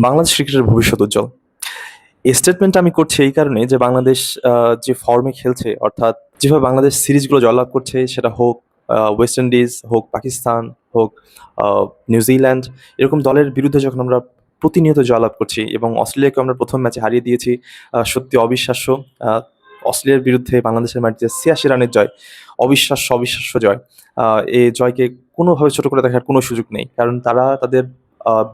বাংলাদেশ ক্রিকেটের ভবিষ্যৎ উজ্জ্বল। এই স্টেটমেন্টটা আমি করছি এই কারণে যে বাংলাদেশ যে ফর্মে খেলছে অর্থাৎ যেভাবে বাংলাদেশ সিরিজগুলো জয়লাভ করছে সেটা হোক ওয়েস্ট ইন্ডিজ, হোক পাকিস্তান, হোক আ নিউজিল্যান্ড এরকম দলের বিরুদ্ধে যখন আমরা প্রতিনিয়ত জয়লাভ করছি এবং অস্ট্রেলিয়াকে আমরা ১ম ম্যাচে হারিয়ে দিয়েছি। সত্যি অবিশ্বাস্য। আ অস্ট্রেলিয়ার বিরুদ্ধে বাংলাদেশের মাটিতে ৮৬ রানের জয়। অবিশ্বাস্য জয়। এই জয়কে কোনোভাবে ছোট করে দেখার কোনো সুযোগ নেই। কারণ তারা তাদের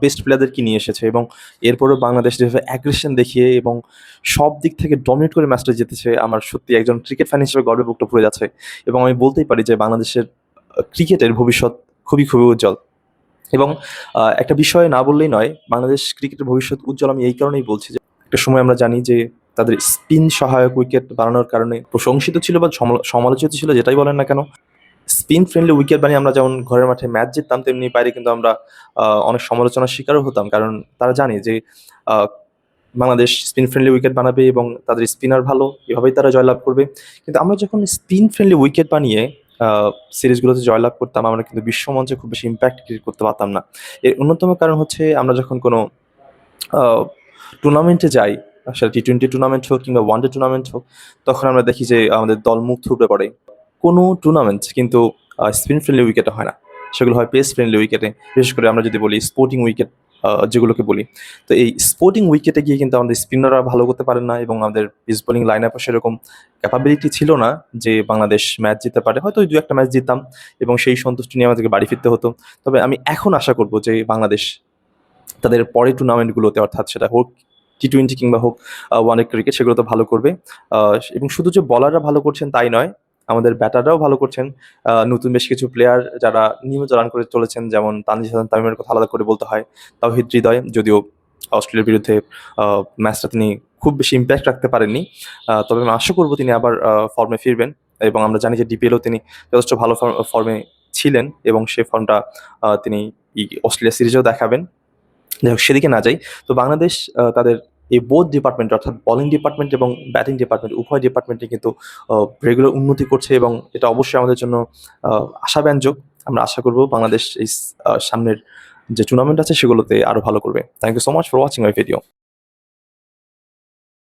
বেস্ট প্লেয়ারদেরকে নিয়ে এসেছে এবং এরপরেও বাংলাদেশ যেভাবে অ্যাগ্রেশন দেখিয়ে এবং সব দিক থেকে ডমিনেট করে ম্যাচটা জিতেছে, আমার সত্যি একজন ক্রিকেট ফ্যান হিসেবে গর্বে বুকটা ভরে যাচ্ছে। এবং আমি বলতেই পারি যে বাংলাদেশের ক্রিকেটের ভবিষ্যৎ খুবই উজ্জ্বল। এবং একটা বিষয় না বললেই নয়, বাংলাদেশ ক্রিকেটের ভবিষ্যৎ উজ্জ্বল আমি এই কারণেই বলছি যে একটা সময় আমরা জানি যে তাদের স্পিন সহায়ক উইকেট বানানোর কারণে প্রশংসিত ছিল বা সমালোচিত ছিল, যেটাই বলেন না কেন। স্পিন ফ্রেন্ডলি উইকেট বানিয়ে আমরা যেমন ঘরের মাঠে ম্যাচ জিততাম, তেমনি বাইরে কিন্তু আমরা অনেক সমালোচনার শিকারও হতাম। কারণ তারা জানে যে আ বাংলাদেশ স্পিন ফ্রেন্ডলি উইকেট বানাবে এবং তাদের স্পিনার ভালো, এভাবেই তারা জয়লাভ করবে। কিন্তু আমরা যখন স্পিন ফ্রেন্ডলি উইকেট বানিয়ে আ সিরিজগুলোতে জয়লাভ করতাম, আমরা কিন্তু বিশ্বমঞ্চে খুব বেশি ইমপ্যাক্ট ক্রিয়েট করতে পারতাম না। এর অন্যতম কারণ হচ্ছে আমরা যখন কোনো আ টুর্নামেন্টে যাই, সেটা টি-20 টুর্নামেন্ট হোক কিংবা ওয়ানডে টুর্নামেন্ট হোক, তখন আমরা দেখি যে আমাদের দল মুখ থুবড়ে পড়ে। কোনো টুর্নামেন্ট কিন্তু স্পিন ফ্রেন্ডলি উইকেটে হয় না। সেগুলো হয় পেস ফ্রেন্ডলি উইকেটে। বিশেষ করে আমরা যদি বলি স্পোর্টিং উইকেট যেগুলোকে বলি। তো এই স্পোর্টিং উইকেটে গিয়ে কিন্তু আমাদের স্পিনাররা ভালো করতে পারেন না এবং আমাদের পেস বোলিং লাইন আপও সেরকম ক্যাপাবিলিটি ছিল না যে বাংলাদেশ ম্যাচ জিততে পারে। হয়তো ওই ২-১ টা ম্যাচ জিততাম এবং সেই সন্তুষ্টি নিয়ে আমাদেরকে বাড়ি ফিরতে হতো। তবে আমি এখন আশা করব যে বাংলাদেশ তাদের পরের টুর্নামেন্টগুলোতে, অর্থাৎ সেটা হোক টি-20 কিংবা হোক ওয়ানডে ক্রিকেট, সেগুলোতে ভালো করবে। আ এবং শুধু যে বোলাররা ভালো করছেন তাই নয়, আমাদের ব্যাটাররাও ভালো করছেন। নতুন বেশ কিছু প্লেয়ার যারা নিয়মিত রান করে চলেছেন, যেমন তানজিদ হাসান তামিমের কথা আলাদা করে বলতে হয়। তাওহিদ হৃদয় যদিও অস্ট্রেলিয়ার বিরুদ্ধে আ ম্যাচটা তিনি খুব বেশি ইমপ্যাক্ট রাখতে পারেননি। তবে আমি আশা করব তিনি আবার ফর্মে ফিরবেন এবং আমরা জানি যে ডিপিএলেও তিনি যথেষ্ট ভালো ফর্মে ছিলেন এবং সেই ফর্মটা তিনি অস্ট্রেলিয়া সিরিজেও দেখাবেন। যাই হোক, সেদিকে না যাই। তো বাংলাদেশ তাদের এই বোথ ডিপার্টমেন্ট অর্থাৎ বোলিং ডিপার্টমেন্ট এবং ব্যাটিং ডিপার্টমেন্ট উভয় ডিপার্টমেন্টে কিন্তু রেগুলার উন্নতি করছে এবং এটা অবশ্যই আমাদের জন্য আ আশাব্যঞ্জক। আমরা আশা করব বাংলাদেশ এই সামনের যে টুর্নামেন্ট আছে সেগুলোতে আরো ভালো করবে। Thank you so much for watching my video.